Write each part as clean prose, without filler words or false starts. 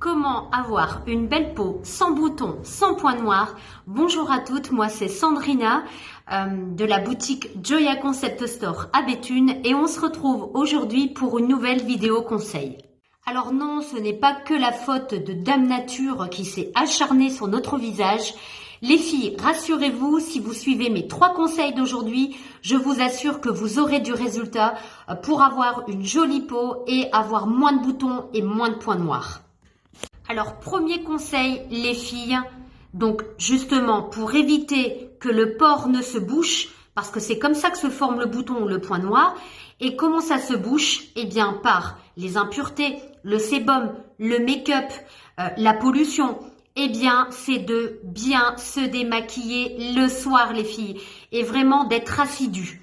Comment avoir une belle peau sans boutons, sans points noirs? Bonjour à toutes, moi c'est Sandrina de la boutique Joya Concept Store à Béthune et on se retrouve aujourd'hui pour une nouvelle vidéo conseil. Alors non, ce n'est pas que la faute de Dame Nature qui s'est acharnée sur notre visage. Les filles, rassurez-vous, si vous suivez mes 3 conseils d'aujourd'hui, je vous assure que vous aurez du résultat pour avoir une jolie peau et avoir moins de boutons et moins de points noirs. Alors, premier conseil, les filles, donc justement pour éviter que le pore ne se bouche, parce que c'est comme ça que se forme le bouton ou le point noir. Et comment ça se bouche? Eh bien, par les impuretés, le sébum, le make-up, la pollution. Eh bien, c'est de bien se démaquiller le soir, les filles, et vraiment d'être assidus.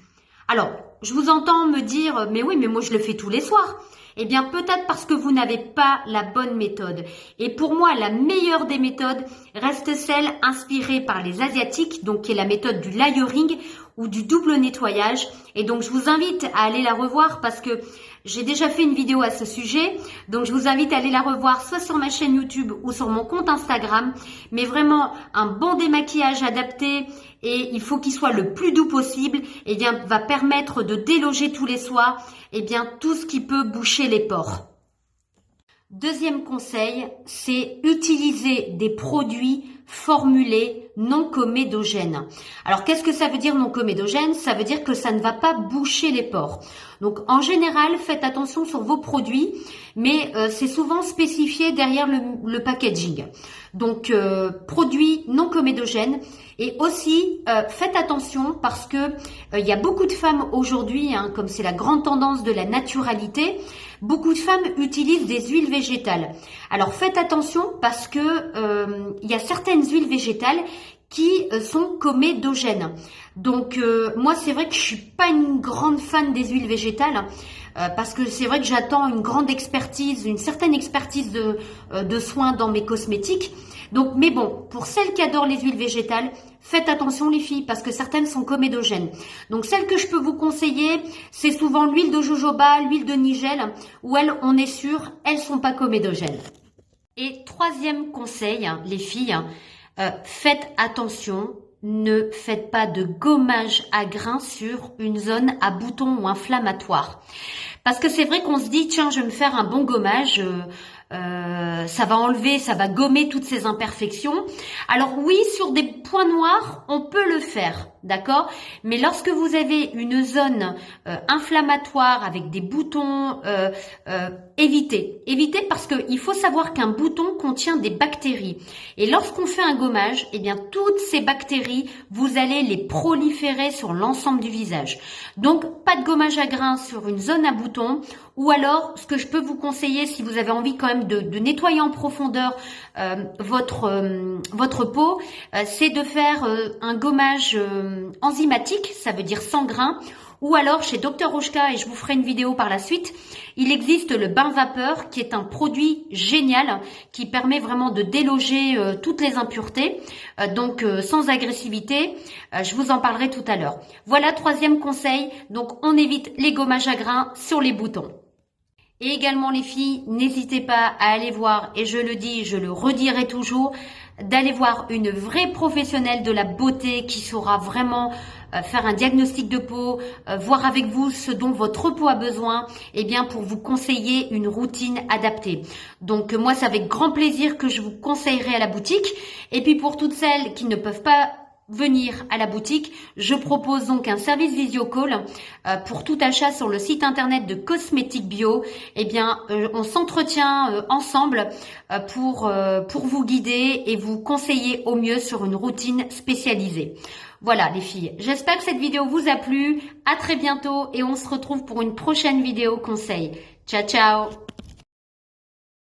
Alors, je vous entends me dire, mais oui, mais moi je le fais tous les soirs. Eh bien, peut-être parce que vous n'avez pas la bonne méthode. Et pour moi, la meilleure des méthodes reste celle inspirée par les Asiatiques, donc qui est la méthode du layering ou du double nettoyage. Et donc, je vous invite à aller la revoir parce que j'ai déjà fait une vidéo à ce sujet. Donc, je vous invite à aller la revoir soit sur ma chaîne YouTube ou sur mon compte Instagram. Mais vraiment, un bon démaquillage adapté et il faut qu'il soit le plus doux possible, eh bien, va permettre de déloger tous les soirs, eh bien, tout ce qui peut boucher les pores. Deuxième conseil, c'est utiliser des produits formulés non comédogènes. Alors, qu'est-ce que ça veut dire non comédogène? Ça veut dire que ça ne va pas boucher les pores. Donc, en général, faites attention sur vos produits, mais c'est souvent spécifié derrière le packaging. Donc, produits non comédogènes. Et aussi, faites attention parce que il y a beaucoup de femmes aujourd'hui, comme c'est la grande tendance de la naturalité, beaucoup de femmes utilisent des huiles végétales. Alors faites attention parce que il y a certaines huiles végétales qui sont comédogènes. Donc moi c'est vrai que je suis pas une grande fan des huiles végétales. Parce que c'est vrai que j'attends une grande expertise, une certaine expertise de soins dans mes cosmétiques. Donc, mais bon, pour celles qui adorent les huiles végétales, faites attention les filles parce que certaines sont comédogènes. Donc, celles que je peux vous conseiller, c'est souvent l'huile de jojoba, l'huile de nigel, où elles, on est sûr, elles sont pas comédogènes. Et troisième conseil, les filles, faites attention. Ne faites pas de gommage à grains sur une zone à boutons ou inflammatoire. Parce que c'est vrai qu'on se dit, tiens, je vais me faire un bon gommage, ça va enlever, ça va gommer toutes ces imperfections. Alors oui, sur des points noirs, on peut le faire, d'accord? Mais lorsque vous avez une zone inflammatoire avec des boutons, évitez. Évitez parce qu'il faut savoir qu'un bouton contient des bactéries. Et lorsqu'on fait un gommage, eh bien toutes ces bactéries, vous allez les proliférer sur l'ensemble du visage. Donc pas de gommage à grains sur une zone à boutons. Ou alors, ce que je peux vous conseiller, si vous avez envie quand même de nettoyer en profondeur votre peau, c'est de faire un gommage enzymatique, ça veut dire sans grains. Ou alors chez Dr Oshka, et je vous ferai une vidéo par la suite, il existe le bain vapeur qui est un produit génial qui permet vraiment de déloger toutes les impuretés, donc sans agressivité. Je vous en parlerai tout à l'heure. Voilà, troisième conseil, donc on évite les gommages à grains sur les boutons. Et également les filles, n'hésitez pas à aller voir, et je le dis, je le redirai toujours, d'aller voir une vraie professionnelle de la beauté qui saura vraiment faire un diagnostic de peau, voir avec vous ce dont votre peau a besoin, et bien pour vous conseiller une routine adaptée. Donc moi, c'est avec grand plaisir que je vous conseillerai à la boutique. Et puis pour toutes celles qui ne peuvent pas venir à la boutique, je propose donc un service visio call pour tout achat sur le site internet de Cosmétique Bio. Eh bien, on s'entretient ensemble pour vous guider et vous conseiller au mieux sur une routine spécialisée. Voilà les filles, j'espère que cette vidéo vous a plu. À très bientôt et on se retrouve pour une prochaine vidéo conseil. Ciao ciao.